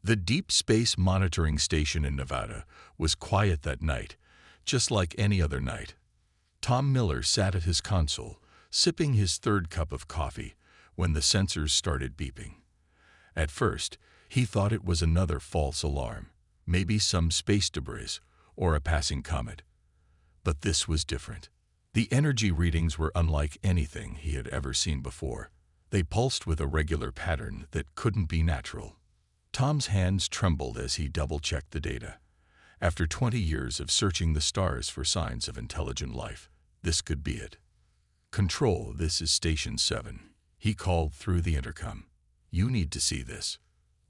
The Deep Space Monitoring Station in Nevada was quiet that night, just like any other night. Tom Miller sat at his console, sipping his third cup of coffee, when the sensors started beeping. At first, he thought it was another false alarm, maybe some space debris or a passing comet. But this was different. The energy readings were unlike anything he had ever seen before. They pulsed with a regular pattern that couldn't be natural. Tom's hands trembled as he double-checked the data. After 20 years of searching the stars for signs of intelligent life, this could be it. "Control, this is Station 7. He called through the intercom. "You need to see this."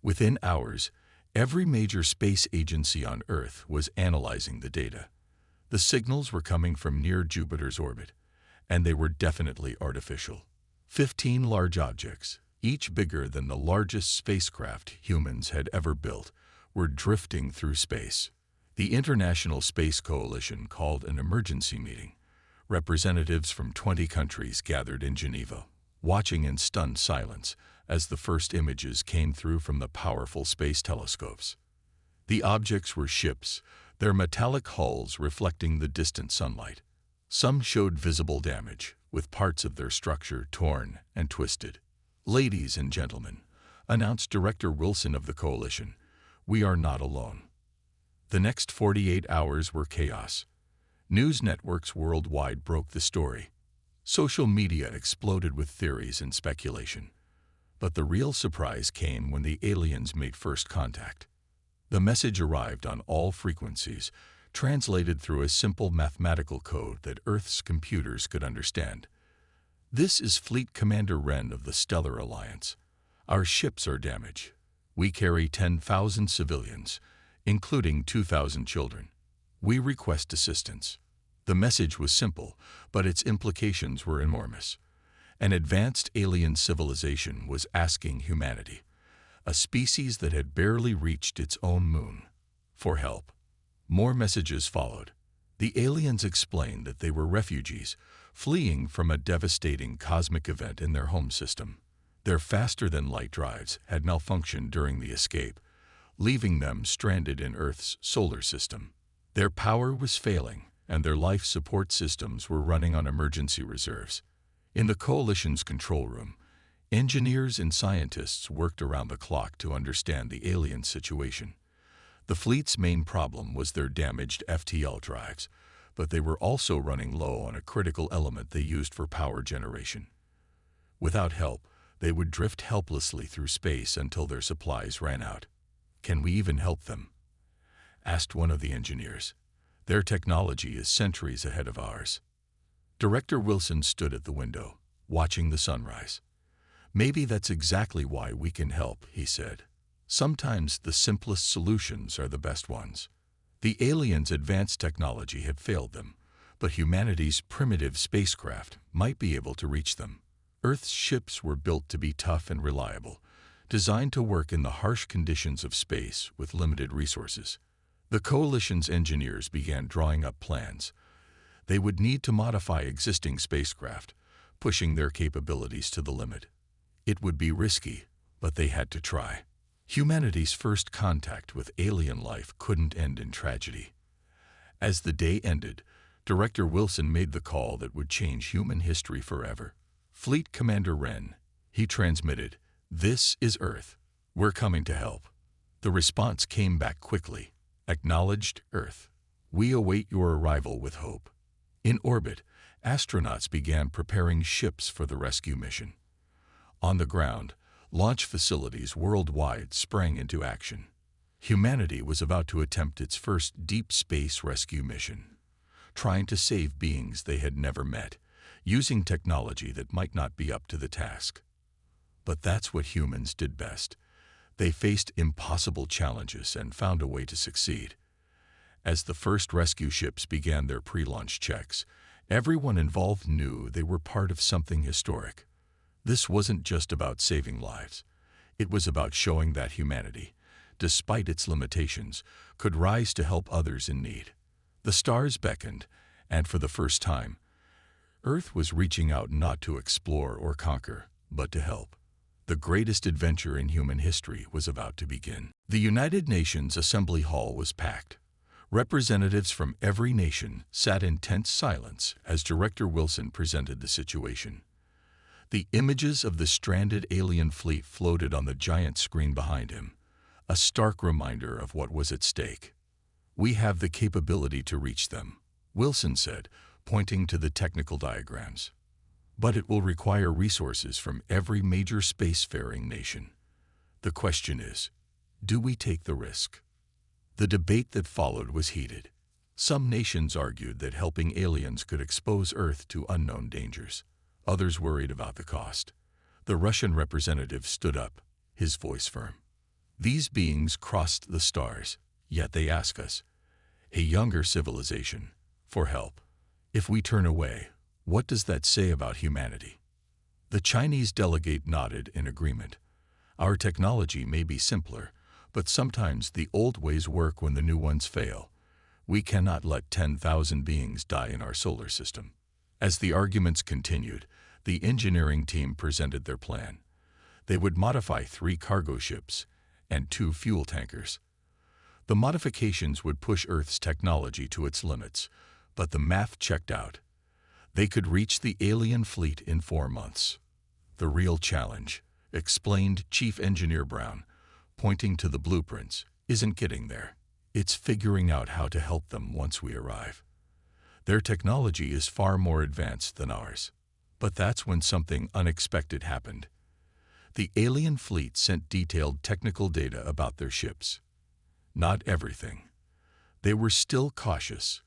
Within hours, every major space agency on Earth was analyzing the data. The signals were coming from near Jupiter's orbit, and they were definitely artificial. 15 large objects, each bigger than the largest spacecraft humans had ever built, were drifting through space. The International Space Coalition called an emergency meeting. Representatives from 20 countries gathered in Geneva, watching in stunned silence as the first images came through from the powerful space telescopes. The objects were ships, their metallic hulls reflecting the distant sunlight. Some showed visible damage, with parts of their structure torn and twisted. "Ladies and gentlemen," announced Director Wilson of the coalition, "we are not alone." The next 48 hours were chaos. News networks worldwide broke the story. Social media exploded with theories and speculation. But the real surprise came when the aliens made first contact. The message arrived on all frequencies, translated through a simple mathematical code that Earth's computers could understand. "This is Fleet Commander Wren of the Stellar Alliance. Our ships are damaged. We carry 10,000 civilians, including 2,000 children. We request assistance." The message was simple, but its implications were enormous. An advanced alien civilization was asking humanity, a species that had barely reached its own moon, for help. More messages followed. The aliens explained that they were refugees, fleeing from a devastating cosmic event in their home system. Their faster-than-light drives had malfunctioned during the escape, leaving them stranded in Earth's solar system. Their power was failing, and their life support systems were running on emergency reserves. In the coalition's control room, engineers and scientists worked around the clock to understand the alien situation. The fleet's main problem was their damaged FTL drives, but they were also running low on a critical element they used for power generation. Without help, they would drift helplessly through space until their supplies ran out. "Can we even help them?" asked one of the engineers. "Their technology is centuries ahead of ours." Director Wilson stood at the window, watching the sunrise. "Maybe that's exactly why we can help," he said. "Sometimes the simplest solutions are the best ones." The aliens' advanced technology had failed them, but humanity's primitive spacecraft might be able to reach them. Earth's ships were built to be tough and reliable, designed to work in the harsh conditions of space with limited resources. The coalition's engineers began drawing up plans. They would need to modify existing spacecraft, pushing their capabilities to the limit. It would be risky, but they had to try. Humanity's first contact with alien life couldn't end in tragedy. As the day ended, Director Wilson made the call that would change human history forever. "Fleet Commander Wren," he transmitted, "this is Earth. We're coming to help." The response came back quickly. "Acknowledged, Earth. We await your arrival with hope." In orbit, astronauts began preparing ships for the rescue mission. On the ground, launch facilities worldwide sprang into action. Humanity was about to attempt its first deep space rescue mission, trying to save beings they had never met, using technology that might not be up to the task. But that's what humans did best. They faced impossible challenges and found a way to succeed. As the first rescue ships began their pre-launch checks, everyone involved knew they were part of something historic. This wasn't just about saving lives. It was about showing that humanity, despite its limitations, could rise to help others in need. The stars beckoned, and for the first time, Earth was reaching out not to explore or conquer, but to help. The greatest adventure in human history was about to begin. The United Nations Assembly Hall was packed. Representatives from every nation sat in tense silence as Director Wilson presented the situation. The images of the stranded alien fleet floated on the giant screen behind him, a stark reminder of what was at stake. "We have the capability to reach them," Wilson said, pointing to the technical diagrams. "But it will require resources from every major spacefaring nation. The question is, do we take the risk?" The debate that followed was heated. Some nations argued that helping aliens could expose Earth to unknown dangers. Others worried about the cost. The Russian representative stood up, his voice firm. "These beings crossed the stars, yet they ask us, a younger civilization, for help. If we turn away, what does that say about humanity?" The Chinese delegate nodded in agreement. "Our technology may be simpler, but sometimes the old ways work when the new ones fail. We cannot let 10,000 beings die in our solar system." As the arguments continued, the engineering team presented their plan. They would modify 3 cargo ships and 2 fuel tankers. The modifications would push Earth's technology to its limits, but the math checked out. They could reach the alien fleet in 4 months. "The real challenge," explained Chief Engineer Brown, pointing to the blueprints, "isn't getting there. It's figuring out how to help them once we arrive. Their technology is far more advanced than ours." But that's when something unexpected happened. The alien fleet sent detailed technical data about their ships. Not everything. They were still cautious,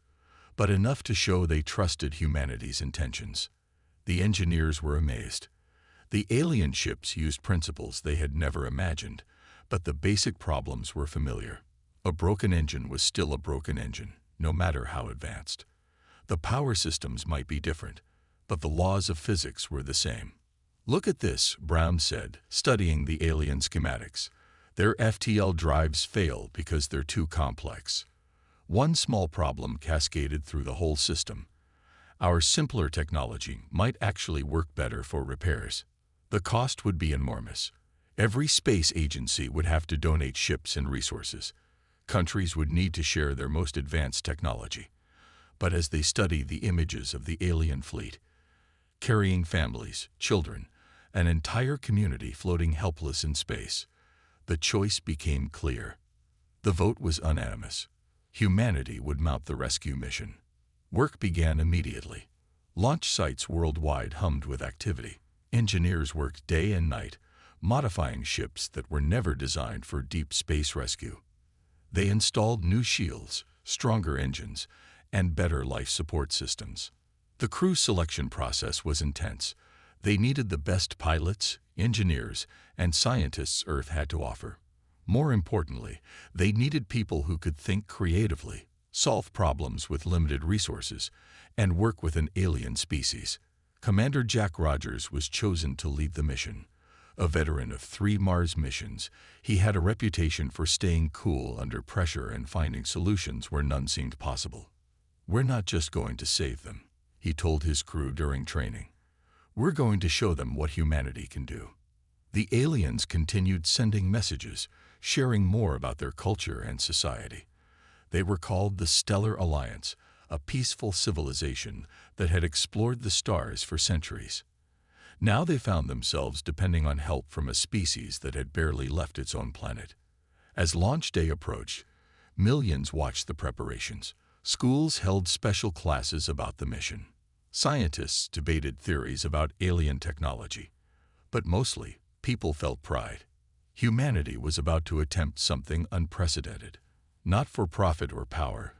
but enough to show they trusted humanity's intentions. The engineers were amazed. The alien ships used principles they had never imagined, but the basic problems were familiar. A broken engine was still a broken engine, no matter how advanced. The power systems might be different, but the laws of physics were the same. "Look at this," Brown said, studying the alien schematics. "Their FTL drives fail because they're too complex. One small problem cascaded through the whole system. Our simpler technology might actually work better for repairs. The cost would be enormous. Every space agency would have to donate ships and resources. Countries would need to share their most advanced technology." But as they studied the images of the alien fleet, carrying families, children, an entire community floating helpless in space, the choice became clear. The vote was unanimous. Humanity would mount the rescue mission. Work began immediately. Launch sites worldwide hummed with activity. Engineers worked day and night, modifying ships that were never designed for deep space rescue. They installed new shields, stronger engines, and better life support systems. The crew selection process was intense. They needed the best pilots, engineers, and scientists Earth had to offer. More importantly, they needed people who could think creatively, solve problems with limited resources, and work with an alien species. Commander Jack Rogers was chosen to lead the mission. A veteran of 3 Mars missions, he had a reputation for staying cool under pressure and finding solutions where none seemed possible. "We're not just going to save them," he told his crew during training. "We're going to show them what humanity can do." The aliens continued sending messages, sharing more about their culture and society. They were called the Stellar Alliance, a peaceful civilization that had explored the stars for centuries. Now they found themselves depending on help from a species that had barely left its own planet. As launch day approached, millions watched the preparations. Schools held special classes about the mission. Scientists debated theories about alien technology. But mostly, people felt pride. Humanity was about to attempt something unprecedented, not for profit or power,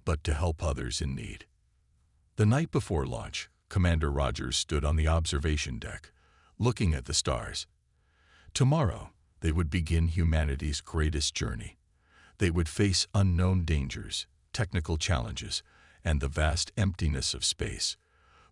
but to help others in need. The night before launch, Commander Rogers stood on the observation deck, looking at the stars. Tomorrow, they would begin humanity's greatest journey. They would face unknown dangers, technical challenges, and the vast emptiness of space.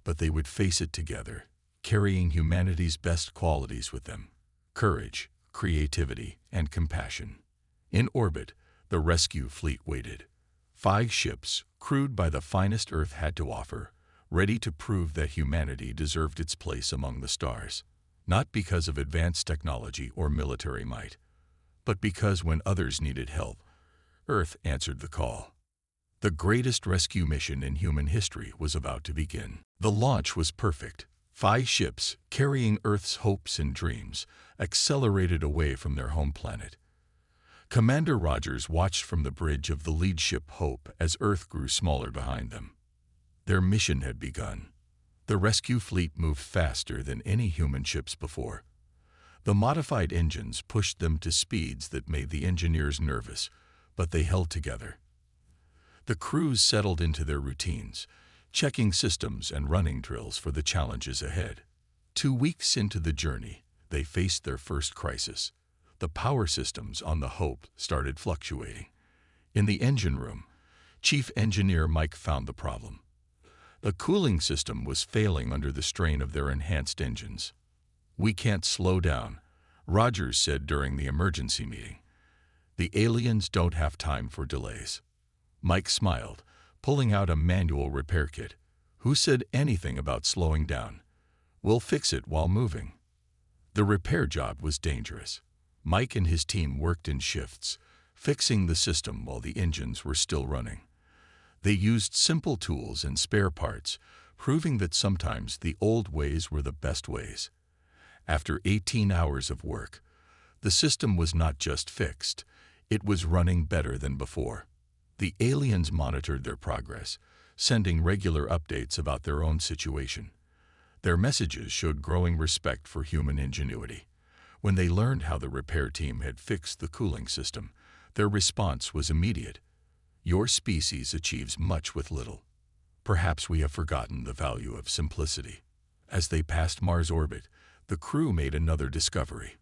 But they would face it together, carrying humanity's best qualities with them: courage, creativity, and compassion. In orbit, the rescue fleet waited. 5 ships, crewed by the finest Earth had to offer, ready to prove that humanity deserved its place among the stars. not because of advanced technology or military might, but because when others needed help, Earth answered the call. The greatest rescue mission in human history was about to begin. The launch was perfect. 5 ships, carrying Earth's hopes and dreams, accelerated away from their home planet. Commander Rogers watched from the bridge of the lead ship Hope as Earth grew smaller behind them. Their mission had begun. The rescue fleet moved faster than any human ships before. The modified engines pushed them to speeds that made the engineers nervous, but they held together. The crews settled into their routines, checking systems and running drills for the challenges ahead. 2 weeks into the journey, they faced their first crisis. The power systems on the Hope started fluctuating. In the engine room, Chief Engineer Mike found the problem. The cooling system was failing under the strain of their enhanced engines. "We can't slow down," Rogers said during the emergency meeting. "The aliens don't have time for delays." Mike smiled, pulling out a manual repair kit. "Who said anything about slowing down? We'll fix it while moving." The repair job was dangerous. Mike and his team worked in shifts, fixing the system while the engines were still running. They used simple tools and spare parts, proving that sometimes the old ways were the best ways. After 18 hours of work, the system was not just fixed, it was running better than before. The aliens monitored their progress, sending regular updates about their own situation. Their messages showed growing respect for human ingenuity. When they learned how the repair team had fixed the cooling system, their response was immediate. "Your species achieves much with little. Perhaps we have forgotten the value of simplicity." As they passed Mars orbit, the crew made another discovery.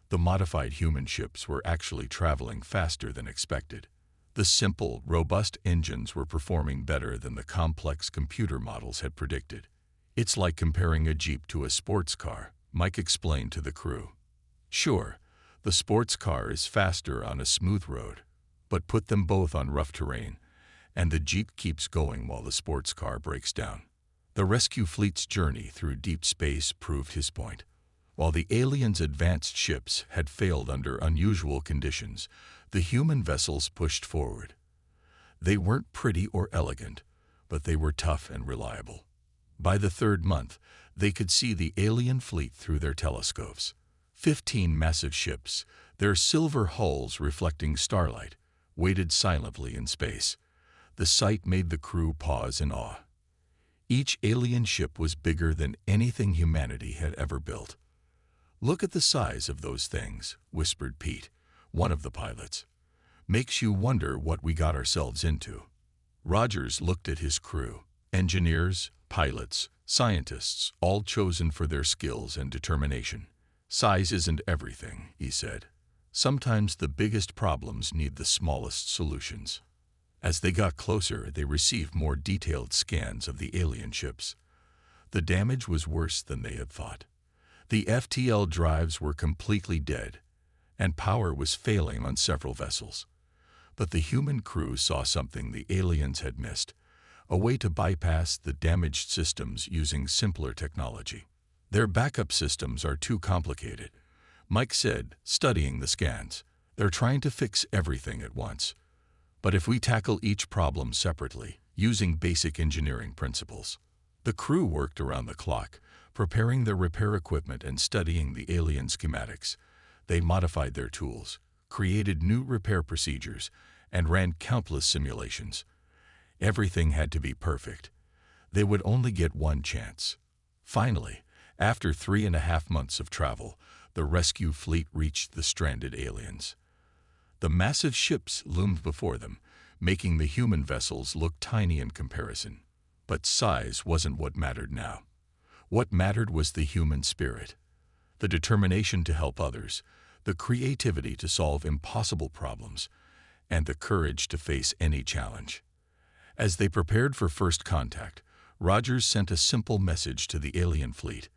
The modified human ships were actually traveling faster than expected. The simple, robust engines were performing better than the complex computer models had predicted. "It's like comparing a Jeep to a sports car," Mike explained to the crew. "Sure, the sports car is faster on a smooth road, but put them both on rough terrain, and the Jeep keeps going while the sports car breaks down." The rescue fleet's journey through deep space proved his point. While the aliens' advanced ships had failed under unusual conditions, the human vessels pushed forward. They weren't pretty or elegant, but they were tough and reliable. By the 3rd month, they could see the alien fleet through their telescopes. 15 massive ships, their silver hulls reflecting starlight, waited silently in space. The sight made the crew pause in awe. Each alien ship was bigger than anything humanity had ever built. "Look at the size of those things," whispered Pete, one of the pilots. "Makes you wonder what we got ourselves into." Rogers looked at his crew, engineers, pilots, scientists, all chosen for their skills and determination. "Size isn't everything," he said. "Sometimes the biggest problems need the smallest solutions." As they got closer, they received more detailed scans of the alien ships. The damage was worse than they had thought. The FTL drives were completely dead, and power was failing on several vessels. But the human crew saw something the aliens had missed, a way to bypass the damaged systems using simpler technology. "Their backup systems are too complicated," Mike said, studying the scans. "They're trying to fix everything at once. But if we tackle each problem separately, using basic engineering principles." The crew worked around the clock, preparing their repair equipment and studying the alien schematics. They modified their tools, created new repair procedures, and ran countless simulations. Everything had to be perfect. They would only get one chance. Finally, after 3.5 months of travel, the rescue fleet reached the stranded aliens. The massive ships loomed before them, making the human vessels look tiny in comparison. But size wasn't what mattered now. What mattered was the human spirit, the determination to help others, the creativity to solve impossible problems, and the courage to face any challenge. As they prepared for first contact, Rogers sent a simple message to the alien fleet.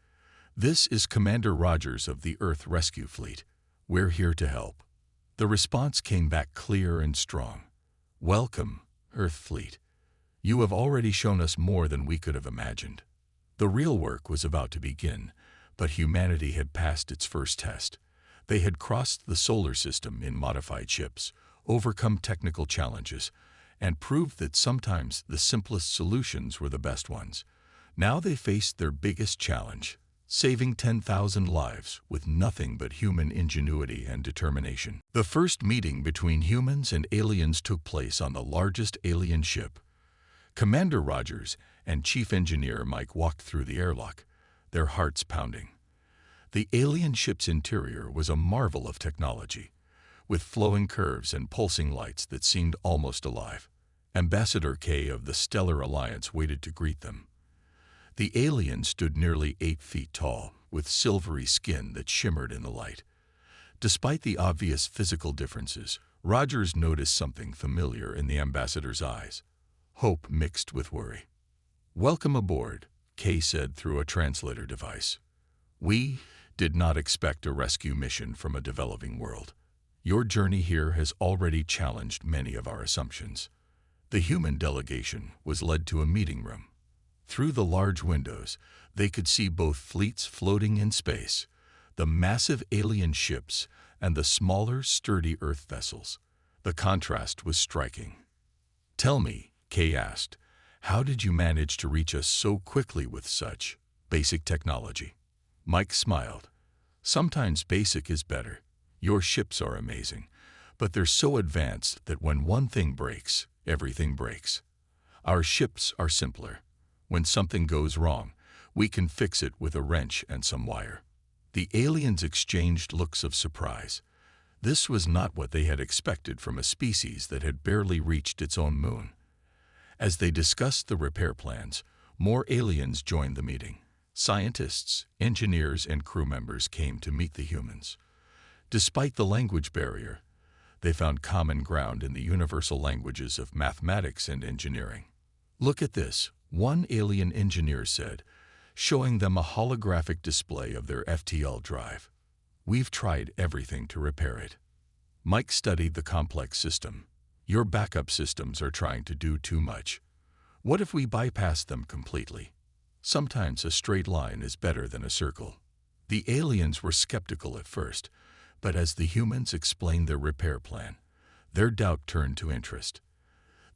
"This is Commander Rogers of the Earth Rescue Fleet. We're here to help." The response came back clear and strong. "Welcome, Earth Fleet. You have already shown us more than we could have imagined." The real work was about to begin, But humanity had passed its first test. They had crossed the solar system in modified ships, overcome technical challenges, and proved that sometimes the simplest solutions were the best ones. Now they faced their biggest challenge, saving 10,000 lives with nothing but human ingenuity and determination. The first meeting between humans and aliens took place on the largest alien ship. Commander Rogers and Chief Engineer Mike walked through the airlock, their hearts pounding. The alien ship's interior was a marvel of technology, with flowing curves and pulsing lights that seemed almost alive. Ambassador K of the Stellar Alliance waited to greet them. The alien stood nearly 8 feet tall, with silvery skin that shimmered in the light. Despite the obvious physical differences, Rogers noticed something familiar in the ambassador's eyes, hope mixed with worry. "Welcome aboard," Kay said through a translator device. "We did not expect a rescue mission from a developing world. Your journey here has already challenged many of our assumptions." The human delegation was led to a meeting room. Through the large windows, they could see both fleets floating in space, the massive alien ships and the smaller, sturdy Earth vessels. The contrast was striking. "Tell me," Kay asked, "how did you manage to reach us so quickly with such basic technology?" Mike smiled. "Sometimes basic is better. Your ships are amazing, but they're so advanced that when one thing breaks, everything breaks. Our ships are simpler. When something goes wrong, we can fix it with a wrench and some wire." The aliens exchanged looks of surprise. This was not what they had expected from a species that had barely reached its own moon. As they discussed the repair plans, more aliens joined the meeting. Scientists, engineers, and crew members came to meet the humans. Despite the language barrier, they found common ground in the universal languages of mathematics and engineering. "Look at this," one alien engineer said, showing them a holographic display of their FTL drive. "We've tried everything to repair it." Mike studied the complex system. "Your backup systems are trying to do too much. What if we bypass them completely? Sometimes a straight line is better than a circle." The aliens were skeptical at first, but as the humans explained their repair plan, their doubt turned to interest.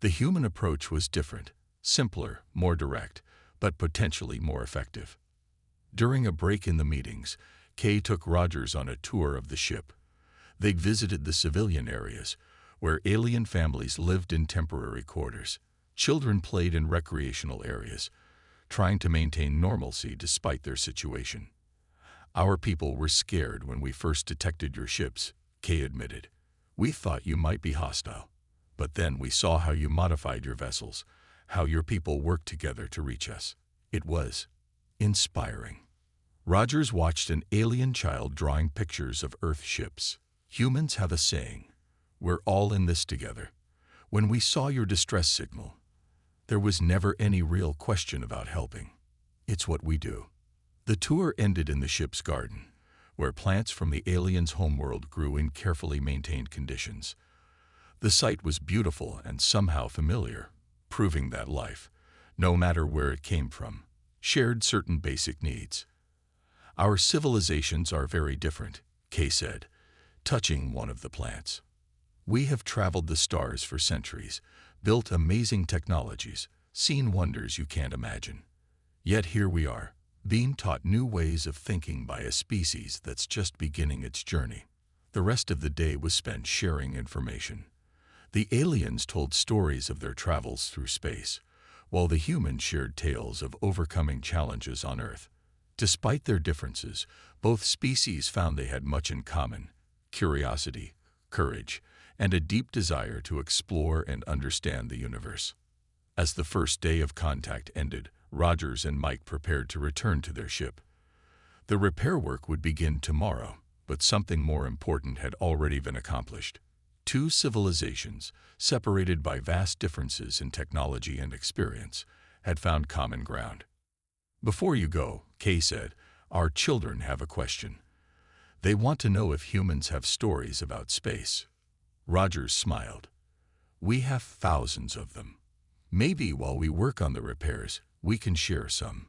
The human approach was different, simpler, more direct, but potentially more effective. During a break in the meetings, Kay took Rogers on a tour of the ship. They visited the civilian areas, where alien families lived in temporary quarters. Children played in recreational areas, trying to maintain normalcy despite their situation. "Our people were scared when we first detected your ships," Kay admitted. "We thought you might be hostile. But then we saw how you modified your vessels, how your people worked together to reach us. It was inspiring." Rogers watched an alien child drawing pictures of Earth ships. "Humans have a saying, 'We're all in this together.' When we saw your distress signal, there was never any real question about helping. It's what we do." The tour ended in the ship's garden, where plants from the aliens' homeworld grew in carefully maintained conditions. The sight was beautiful and somehow familiar, proving that life, no matter where it came from, shared certain basic needs. "Our civilizations are very different," Kay said, touching one of the plants. "We have traveled the stars for centuries, built amazing technologies, seen wonders you can't imagine. Yet here we are, being taught new ways of thinking by a species that's just beginning its journey." The rest of the day was spent sharing information. The aliens told stories of their travels through space, while the humans shared tales of overcoming challenges on Earth. Despite their differences, both species found they had much in common: curiosity, courage, and a deep desire to explore and understand the universe. As the first day of contact ended, Rogers and Mike prepared to return to their ship. The repair work would begin tomorrow, but something more important had already been accomplished. Two civilizations, separated by vast differences in technology and experience, had found common ground. "Before you go," Kay said, "our children have a question. They want to know if humans have stories about space." Rogers smiled. "We have thousands of them. Maybe while we work on the repairs, we can share some."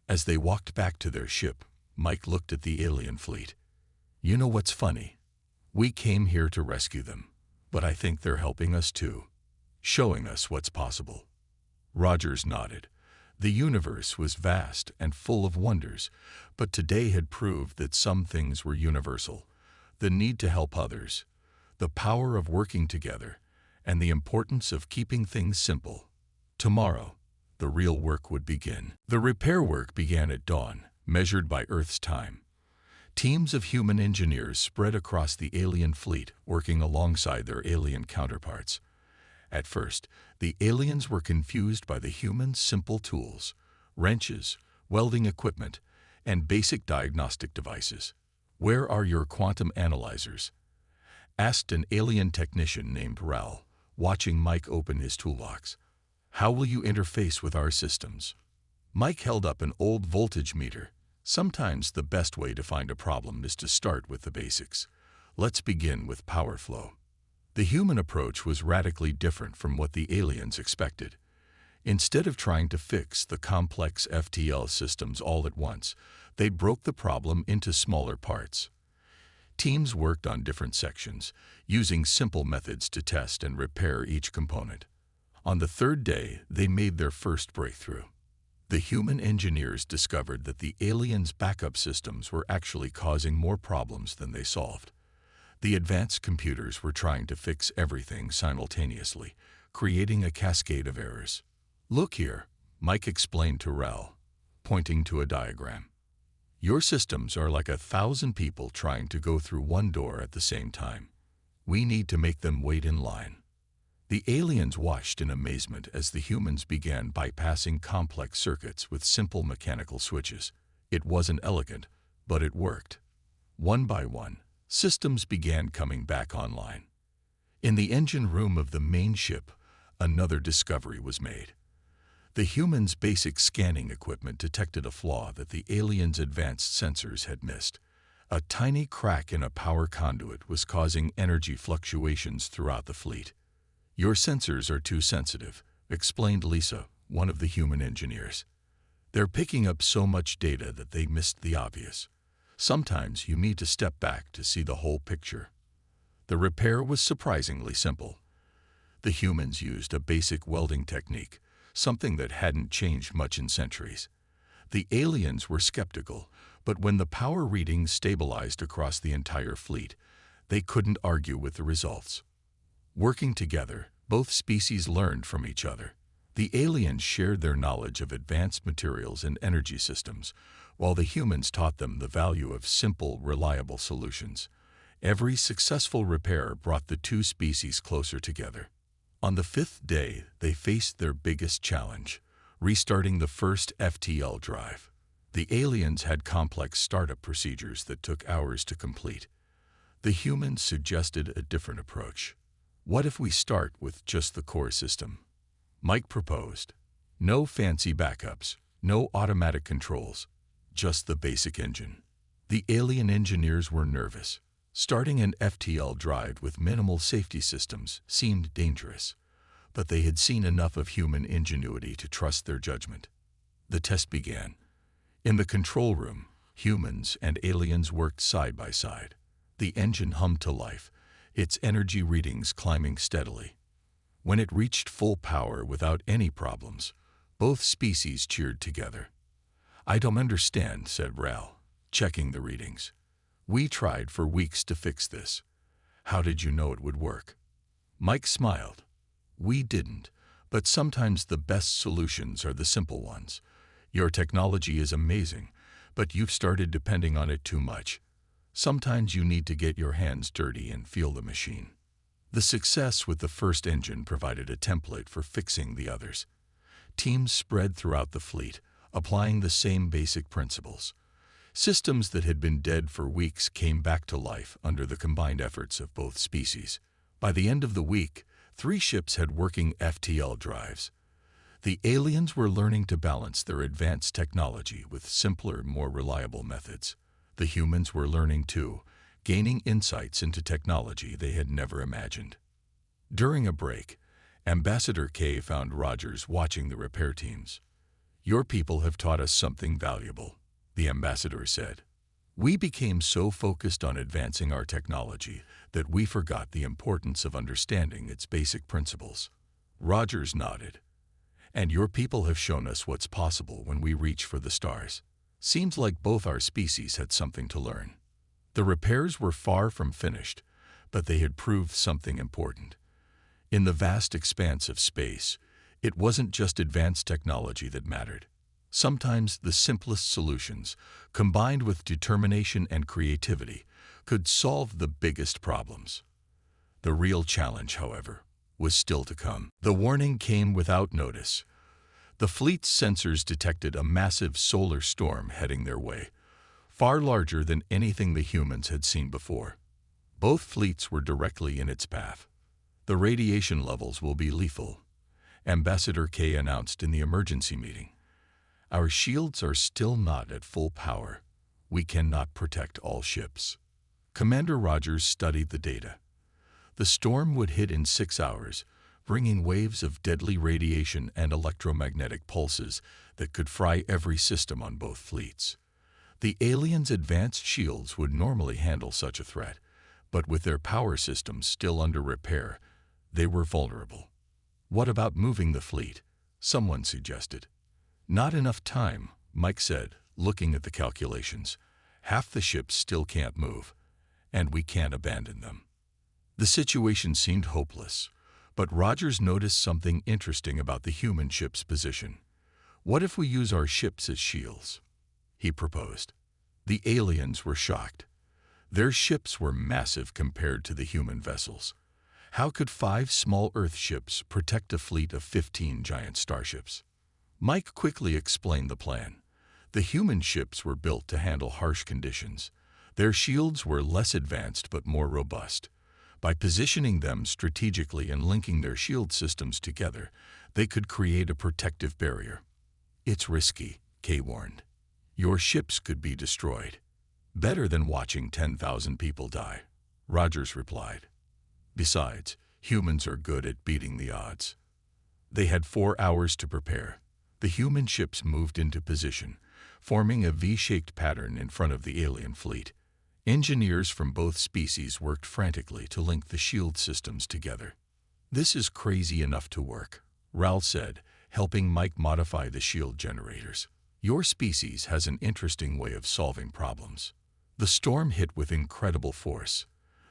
As they walked back to their ship, Mike looked at the alien fleet. You know what's funny? We came here to rescue them, but I think they're helping us too, showing us what's possible. Rogers nodded. The universe was vast and full of wonders, but today had proved that some things were universal. The need to help others, the power of working together, and the importance of keeping things simple. Tomorrow, the real work would begin. The repair work began at dawn, measured by Earth's time. Teams of human engineers spread across the alien fleet, working alongside their alien counterparts. At first, the aliens were confused by the humans' simple tools, wrenches, welding equipment, and basic diagnostic devices. "Where are your quantum analyzers?" asked an alien technician named Ral, watching Mike open his toolbox. "How will you interface with our systems?" Mike held up an old voltage meter. Sometimes the best way to find a problem is to start with the basics. Let's begin with power flow. The human approach was radically different from what the aliens expected. Instead of trying to fix the complex FTL systems all at once, they broke the problem into smaller parts. Teams worked on different sections, using simple methods to test and repair each component. On the third day, they made their first breakthrough. The human engineers discovered that the aliens' backup systems were actually causing more problems than they solved. The advanced computers were trying to fix everything simultaneously, creating a cascade of errors. "Look here," Mike explained to Ral, pointing to a diagram. "Your systems are like 1,000 people trying to go through one door at the same time. We need to make them wait in line." The aliens watched in amazement as the humans began bypassing complex circuits with simple mechanical switches. It wasn't elegant, but it worked. One by one, systems began coming back online. In the engine room of the main ship, another discovery was made. The humans' basic scanning equipment detected a flaw that the aliens' advanced sensors had missed. A tiny crack in a power conduit was causing energy fluctuations throughout the fleet. "Your sensors are too sensitive," explained Lisa, one of the human engineers. "They're picking up so much data that they missed the obvious. Sometimes you need to step back to see the whole picture." The repair was surprisingly simple. The humans used a basic welding technique, something that hadn't changed much in centuries. The aliens were skeptical, but when the power readings stabilized across the entire fleet, they couldn't argue with the results. Working together, both species learned from each other. The aliens shared their knowledge of advanced materials and energy systems, while the humans taught them the value of simple, reliable solutions. Every successful repair brought the two species closer together. On the fifth day, they faced their biggest challenge, restarting the first FTL drive. The aliens had complex startup procedures that took hours to complete. The humans suggested a different approach. "What if we start with just the core system?" Mike proposed. "No fancy backups, no automatic controls, just the basic engine." The alien engineers were nervous. Starting an FTL drive with minimal safety systems seemed dangerous, but they had seen enough of human ingenuity to trust their judgment. The test began. In the control room, humans and aliens worked side by side. The engine hummed to life, its energy readings climbing steadily. When it reached full power without any problems, both species cheered together. "I don't understand," said Ral, checking the readings. "We tried for weeks to fix this. How did you know it would work?" Mike smiled. "We didn't, but sometimes the best solutions are the simple ones. Your technology is amazing, but you've started depending on it too much. Sometimes you need to get your hands dirty and feel the machine." The success with the first engine provided a template for fixing the others. Teams spread throughout the fleet, applying the same basic principles. Systems that had been dead for weeks came back to life under the combined efforts of both species. By the end of the week, 3 ships had working FTL drives. The aliens were learning to balance their advanced technology with simpler, more reliable methods. The humans were learning too, gaining insights into technology they had never imagined. During a break, Ambassador K found Rogers watching the repair teams. "Your people have taught us something valuable," the ambassador said. We became so focused on advancing our technology that we forgot the importance of understanding its basic principles. Rogers nodded. And your people have shown us what's possible when we reach for the stars. Seems like both our species had something to learn. The repairs were far from finished, but they had proved something important. In the vast expanse of space, it wasn't just advanced technology that mattered. Sometimes the simplest solutions, combined with determination and creativity, could solve the biggest problems. The real challenge, however, was still to come. The warning came without notice. The fleet's sensors detected a massive solar storm heading their way, far larger than anything the humans had seen before. Both fleets were directly in its path. The radiation levels will be lethal, Ambassador K announced in the emergency meeting. Our shields are still not at full power. We cannot protect all ships. Commander Rogers studied the data. The storm would hit in 6 hours, bringing waves of deadly radiation and electromagnetic pulses that could fry every system on both fleets. The aliens' advanced shields would normally handle such a threat, but with their power systems still under repair, they were vulnerable. What about moving the fleet? Someone suggested. Not enough time, Mike said, looking at the calculations. Half the ships still can't move, and we can't abandon them. The situation seemed hopeless, but Rogers noticed something interesting about the human ship's position. What if we use our ships as shields? He proposed. The aliens were shocked. Their ships were massive compared to the human vessels. How could 5 small Earth ships protect a fleet of 15 giant starships? Mike quickly explained the plan. The human ships were built to handle harsh conditions. Their shields were less advanced but more robust. By positioning them strategically and linking their shield systems together, they could create a protective barrier. It's risky, Kay warned. Your ships could be destroyed. Better than watching 10,000 people die, Rogers replied. Besides, humans are good at beating the odds. They had 4 hours to prepare. The human ships moved into position, forming a V-shaped pattern in front of the alien fleet. Engineers from both species worked frantically to link the shield systems together. This is crazy enough to work, Ral said, helping Mike modify the shield generators. Your species has an interesting way of solving problems. The storm hit with incredible force.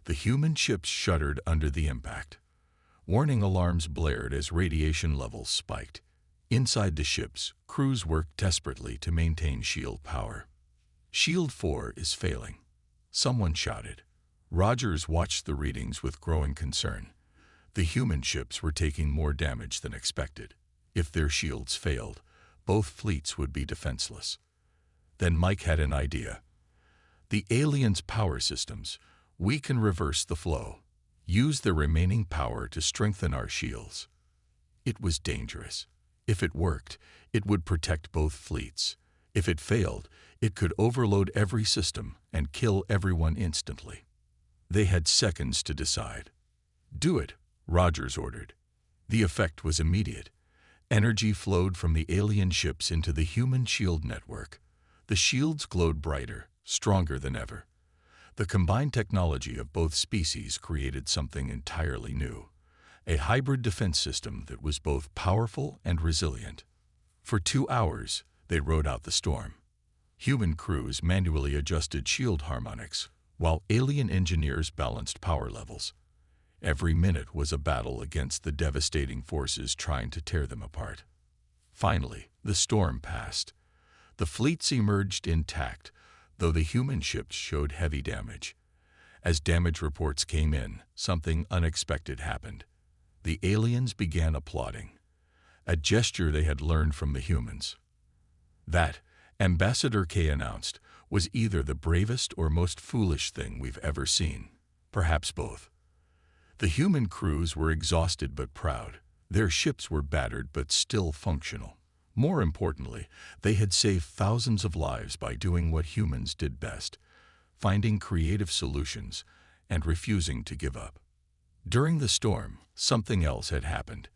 The human ships shuddered under the impact. Warning alarms blared as radiation levels spiked. Inside the ships, crews worked desperately to maintain shield power. Shield 4 is failing, someone shouted. Rogers watched the readings with growing concern. The human ships were taking more damage than expected. If their shields failed, both fleets would be defenseless. Then Mike had an idea. The aliens' power systems, we can reverse the flow. Use their remaining power to strengthen our shields. It was dangerous. If it worked, it would protect both fleets. If it failed, it could overload every system and kill everyone instantly. They had seconds to decide. Do it, Rogers ordered. The effect was immediate. Energy flowed from the alien ships into the human shield network. The shields glowed brighter, stronger than ever. The combined technology of both species created something entirely new. A hybrid defense system that was both powerful and resilient. For 2 hours, they rode out the storm. Human crews manually adjusted shield harmonics, while alien engineers balanced power levels. Every minute was a battle against the devastating forces trying to tear them apart. Finally, the storm passed. The fleets emerged intact, though the human ships showed heavy damage. As damage reports came in, something unexpected happened. The aliens began applauding, a gesture they had learned from the humans. That, Ambassador K announced, was either the bravest or most foolish thing we've ever seen, perhaps both. The human crews were exhausted but proud. Their ships were battered but still functional. More importantly, they had saved thousands of lives by doing what humans did best, finding creative solutions and refusing to give up. During the storm, something else had happened.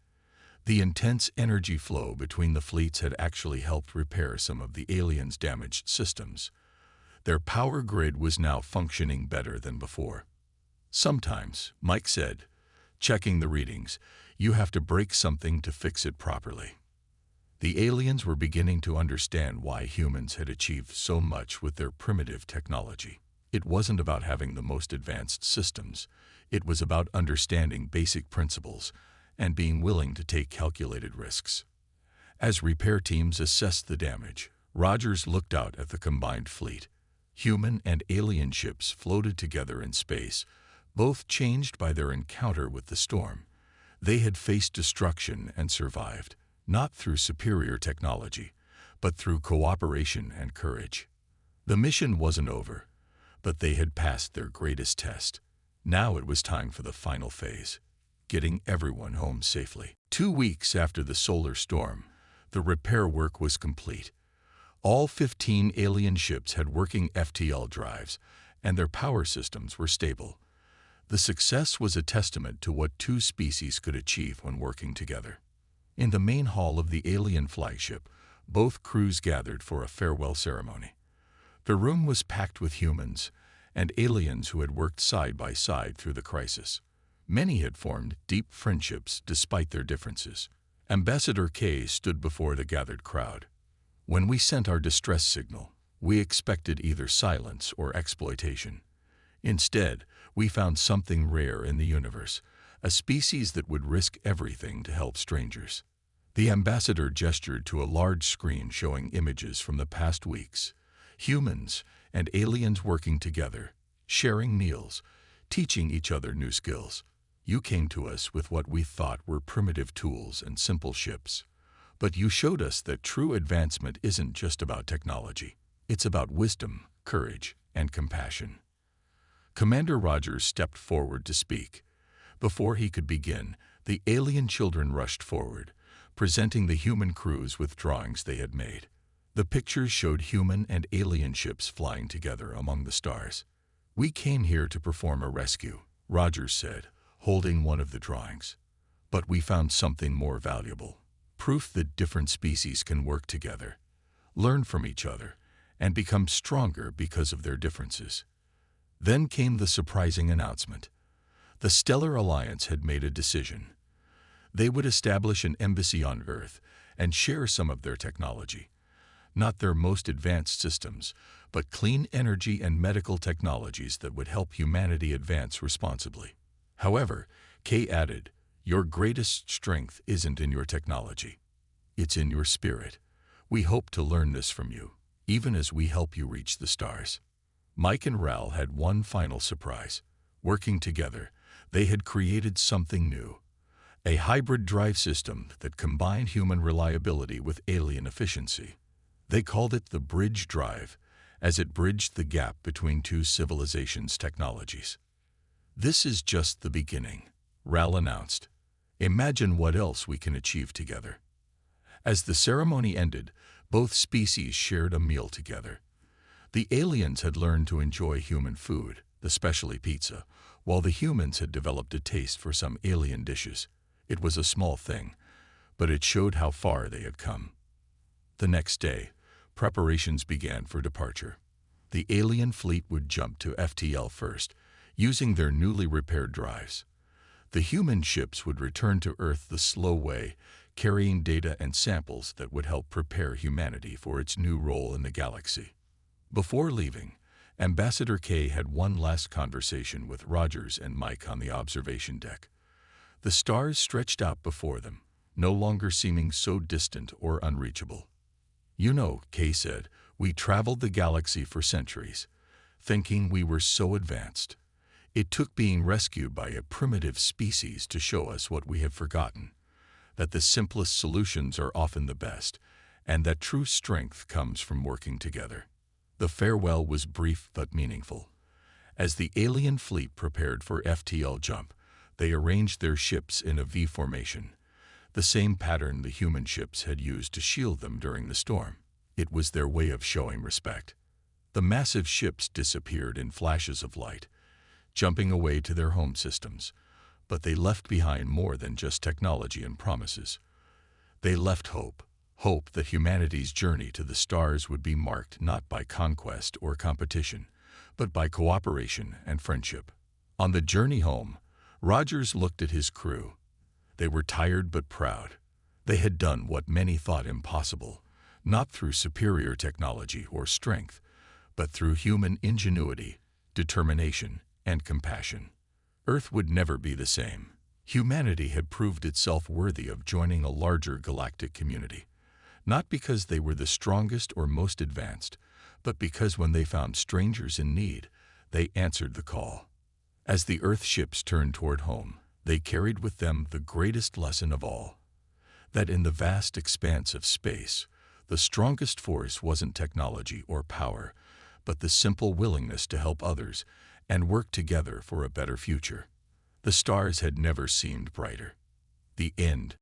The intense energy flow between the fleets had actually helped repair some of the aliens' damaged systems. Their power grid was now functioning better than before. Sometimes, Mike said, checking the readings, you have to break something to fix it properly. The aliens were beginning to understand why humans had achieved so much with their primitive technology. It wasn't about having the most advanced systems. It was about understanding basic principles and being willing to take calculated risks. As repair teams assessed the damage, Rogers looked out at the combined fleet. Human and alien ships floated together in space, both changed by their encounter with the storm. They had faced destruction and survived, not through superior technology, but through cooperation and courage. The mission wasn't over, but they had passed their greatest test. Now it was time for the final phase, getting everyone home safely. 2 weeks after the solar storm, the repair work was complete. All 15 alien ships had working FTL drives, and their power systems were stable. The success was a testament to what two species could achieve when working together. In the main hall of the alien flagship, both crews gathered for a farewell ceremony. The room was packed with humans and aliens who had worked side by side through the crisis. Many had formed deep friendships despite their differences. Ambassador K stood before the gathered crowd. When we sent our distress signal, we expected either silence or exploitation. Instead, we found something rare in the universe, a species that would risk everything to help strangers. The ambassador gestured to a large screen showing images from the past weeks. Humans and aliens working together, sharing meals, teaching each other new skills. You came to us with what we thought were primitive tools and simple ships. But you showed us that true advancement isn't just about technology. It's about wisdom, courage, and compassion. Commander Rogers stepped forward to speak. Before he could begin, the alien children rushed forward, presenting the human crews with drawings they had made. The pictures showed human and alien ships flying together among the stars. "We came here to perform a rescue," Rogers said, holding one of the drawings. "But we found something more valuable. Proof that different species can work together, learn from each other, and become stronger because of their differences." Then came the surprising announcement. The Stellar Alliance had made a decision. They would establish an embassy on Earth and share some of their technology. Not their most advanced systems, but clean energy and medical technologies that would help humanity advance responsibly. However, Kay added, "Your greatest strength isn't in your technology. It's in your spirit. We hope to learn this from you, even as we help you reach the stars." Mike and Ral had one final surprise. Working together, they had created something new. A hybrid drive system that combined human reliability with alien efficiency. They called it the Bridge Drive, as it bridged the gap between two civilizations' technologies. "This is just the beginning," Ral announced. "Imagine what else we can achieve together." As the ceremony ended, both species shared a meal together. The aliens had learned to enjoy human food, especially pizza, while the humans had developed a taste for some alien dishes. It was a small thing, but it showed how far they had come. The next day, preparations began for departure. The alien fleet would jump to FTL first, using their newly repaired drives. The human ships would return to Earth the slow way, carrying data and samples that would help prepare humanity for its new role in the galaxy. Before leaving, Ambassador K had one last conversation with Rogers and Mike on the observation deck. The stars stretched out before them, no longer seeming so distant or unreachable. "You know," Kay said, "we traveled the galaxy for centuries, thinking we were so advanced. It took being rescued by a primitive species to show us what we have forgotten, that the simplest solutions are often the best, and that true strength comes from working together." The farewell was brief but meaningful. As the alien fleet prepared for FTL jump, they arranged their ships in a V formation, the same pattern the human ships had used to shield them during the storm. It was their way of showing respect. The massive ships disappeared in flashes of light, jumping away to their home systems, but they left behind more than just technology and promises. They left hope, Hope that humanity's journey to the stars would be marked not by conquest or competition, but by cooperation and friendship. On the journey home, Rogers looked at his crew. They were tired but proud. They had done what many thought impossible, not through superior technology or strength, but through human ingenuity, determination, and compassion. Earth would never be the same. Humanity had proved itself worthy of joining a larger galactic community, not because they were the strongest or most advanced, but because when they found strangers in need, they answered the call. As the Earth ships turned toward home, they carried with them the greatest lesson of all, that in the vast expanse of space, the strongest force wasn't technology or power, but the simple willingness to help others and work together for a better future. The stars had never seemed brighter. The end.